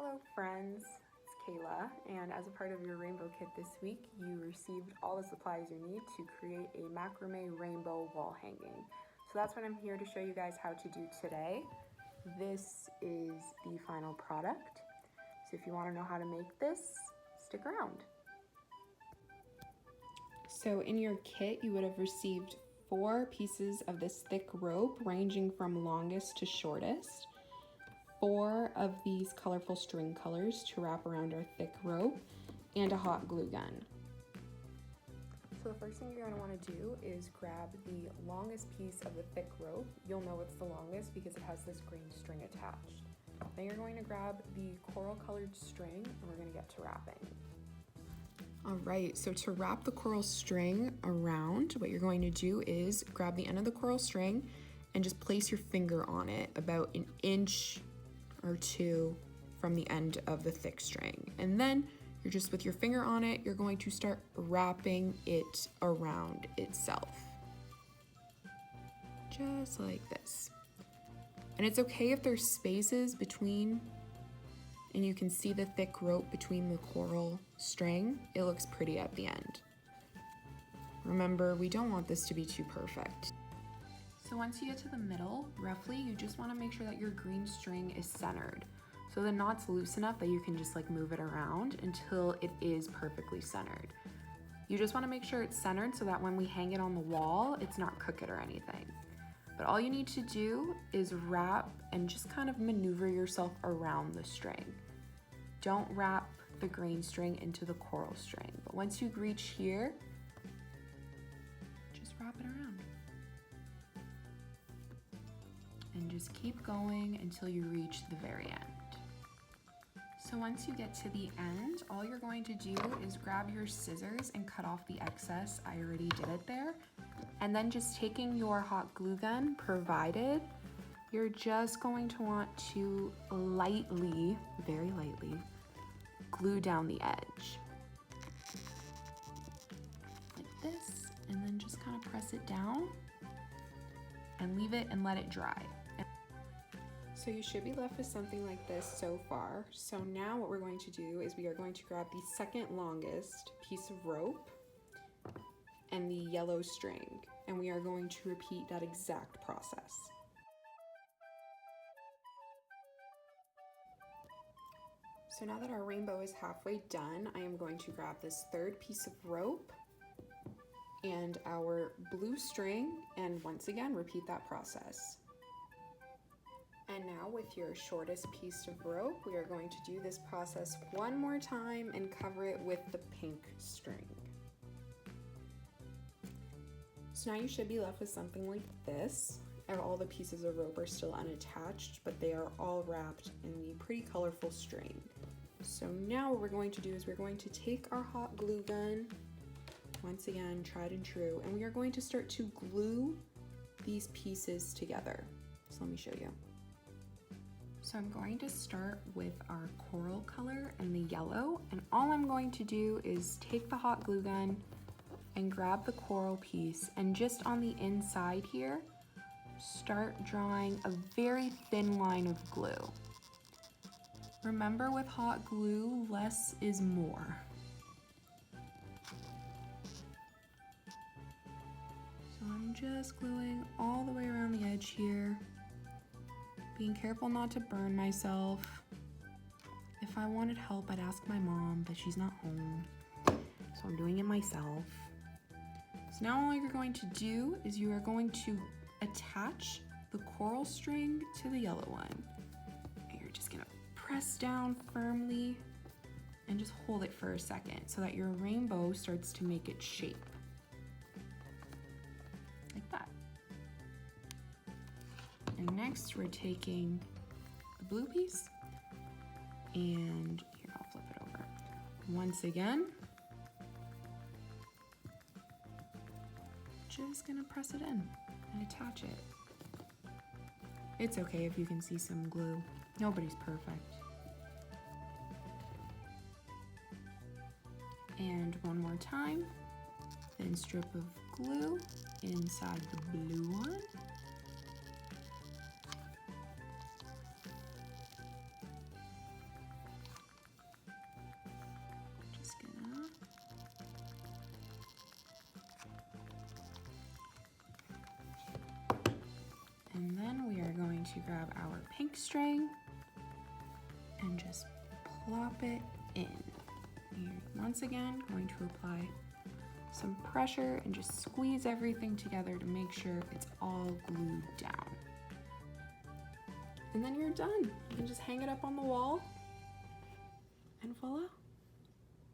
Hello friends, it's Kayla, and as a part of your rainbow kit this week, you received all the supplies you need to create a macrame rainbow wall hanging. So that's what I'm here to show you guys how to do today. This is the final product. So if you want to know how to make this, stick around. So in your kit, you would have received 4 pieces of this thick rope ranging from longest to shortest. 4 of these colorful string colors to wrap around our thick rope, and a hot glue gun. So the first thing you're going to want to do is grab the longest piece of the thick rope. You'll know it's the longest because it has this green string attached. Then you're going to grab the coral colored string and we're going to get to wrapping. Alright, so to wrap the coral string around, what you're going to do is grab the end of the coral string and just place your finger on it about an inch or 2 from the end of the thick string. And then you're just with your finger on it, you're going to start wrapping it around itself. Just like this. And it's okay if there's spaces between and you can see the thick rope between the coral string. It looks pretty at the end. Remember, we don't want this to be too perfect. So once you get to the middle, roughly, you just want to make sure that your green string is centered. So the knot's loose enough that you can just move it around until it is perfectly centered. You just want to make sure it's centered so that when we hang it on the wall, it's not crooked or anything. But all you need to do is wrap and just kind of maneuver yourself around the string. Don't wrap the green string into the coral string. But once you reach here, just wrap it around. And just keep going until you reach the very end. So once you get to the end, all you're going to do is grab your scissors and cut off the excess. I already did it there. And then just taking your hot glue gun provided, you're just going to want to lightly, very lightly, glue down the edge. Like this, and then just kind of press it down and leave it and let it dry. So you should be left with something like this so far. So now what we're going to do is we are going to grab the second longest piece of rope and the yellow string, and we are going to repeat that exact process. So now that our rainbow is halfway done, I am going to grab this third piece of rope and our blue string, and once again repeat that process. And now with your shortest piece of rope, we are going to do this process one more time and cover it with the pink string. So now you should be left with something like this. All the pieces of rope are still unattached, but they are all wrapped in the pretty colorful string. So now what we're going to do is we're going to take our hot glue gun, once again, tried and true, and we are going to start to glue these pieces together. So let me show you. So I'm going to start with our coral color and the yellow, and all I'm going to do is take the hot glue gun and grab the coral piece, and just on the inside here, start drawing a very thin line of glue. Remember, with hot glue, less is more. So I'm just gluing all the way around the edge here, being careful not to burn myself. If I wanted help, I'd ask my mom, but she's not home, so I'm doing it myself. So now all you're going to do is you are going to attach the coral string to the yellow one. And you're just gonna press down firmly and just hold it for a second so that your rainbow starts to make its shape. Like that. And next we're taking the blue piece, and here, I'll flip it over. Once again, just gonna press it in and attach it. It's okay if you can see some glue. Nobody's perfect. And one more time, thin strip of glue inside the blue one. going to grab our pink string and just plop it in. You're once again going to apply some pressure and just squeeze everything together to make sure it's all glued down. And then you're done. You can just hang it up on the wall and voila.